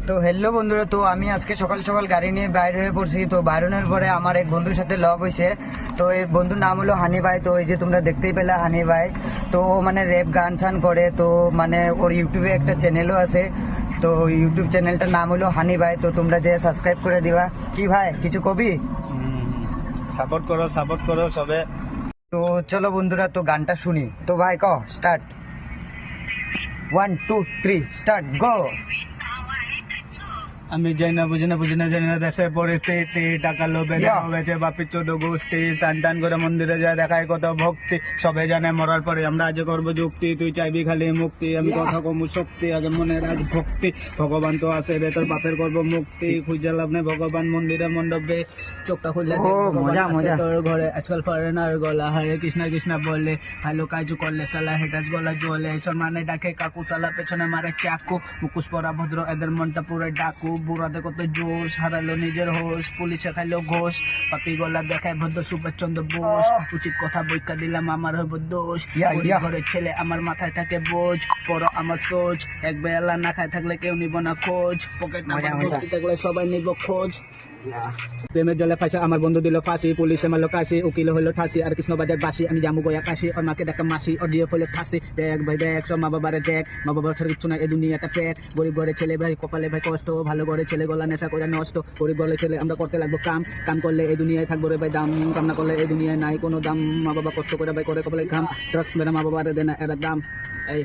তো হ্যালো বন্ধুরা, তো আমি আজকে সকাল সকাল গাড়ি নিয়ে বাইরে হয়ে পড়ছি। তো বাইরনের পরে আমার এক বন্ধুর সাথে লগ হয়েছে। তো এর বন্ধুর নাম হলো হানি ভাই। তো এই যে তোমরা দেখতেই পেলে হানি ভাই, তো ও মানে র্যাপ গান সান করে। তো মানে ওর ইউটিউবে একটা চ্যানেলও আছে। তো ইউটিউব চ্যানেলটার নাম হলো হানি ভাই। তো তোমরা যে সাবস্ক্রাইব করে দিবা। কি ভাই কিছু কবি? সাপোর্ট করো সবে। তো চলো বন্ধুরা, তো গানটা শুনি। তো ভাই ক স্টার্ট, 1 2 3 স্টার্ট গো। আমি বুঝি না দেশের পরিস্থিতি, টাকা লোভে হয়েছে বাপি 14 গোষ্ঠী, টান করে মন্দিরে যায় দেখায় কত ভক্তি, সবে জানে মরার পরে আমরা আজ করবো যুক্তি, তুই চাইবি খালি মুক্তি, আমি কথা কমু শক্তি, আগে মনে রাখ ভক্তি, ভগবান তো আছে রে তোর বাপের করবো মুক্তি, খুঁজে লাভ নেই ভগবান মন্দিরে মণ্ডপে, চোখটা খুললে মজা তোর ঘরে, আজকাল ফরেনার গলা হরে কৃষ্ণা কৃষ্ণা বলে, ভালো কাজু করলে সালা হেটাস গলা জ্বলে, সম্মানে ডাকে কাকু সালা পেছনে মারে চাকু, মুখোশ পরা ভদ্র এদের মনটা পুরো ডাকু, বুড়াতে কত জোশ, হারালো নিজের হোশ, পুলিশে খাইলো ঘোষ, পাপি গলা দেখায় ভদ্র সুভাষ চন্দ্র বোস, উচিত কথা বইকা দিলাম আমার হইব দোষ, ঘরের ছেলে আমার মাথায় থাকে বোঝ, পর আমার সোচ, এক বেলা না খায় থাকলে কেউ নিব না খোঁজ, পকেট নাম্বার ভর্তি থাকলে সবাই নিব খোঁজ, প্রেমের জলে ফাঁসা আমার বন্ধু দিল ফাঁসি, পুলিশে মারলো কাশি, উকিল হইলো ঠাসি, আর কৃষ্ণ বাজার বাসি, আমি জামু গয়া কাশি, ওর মাকে ডাকা মাসি, ওর জিয়ে হইলো ঠাসি, দেখ ভাই দেখ সব মা বাবারে দেখ, মা বাবার ছাড়া কিচ্ছু না এই দুনিয়াটা প্যাক, গরিব ঘরে ছেলে ভাই কপালে ভাই কষ্ট, ভালো ঘরে ছেলে গলা নেশা করে নষ্ট, গরিব ঘরে ছেলে আমরা করতে লাগবো কাম করলে এই দুনিয়ায় থাকবো রে ভাই দাম, কাম না করলে এই দুনিয়ায় নাই কোনো দাম, মা বাবা কষ্ট করে ভাই করে কপালে ঘাম, ড্রাগস মেরে মা বাবারে দেনা এরা দাম, এই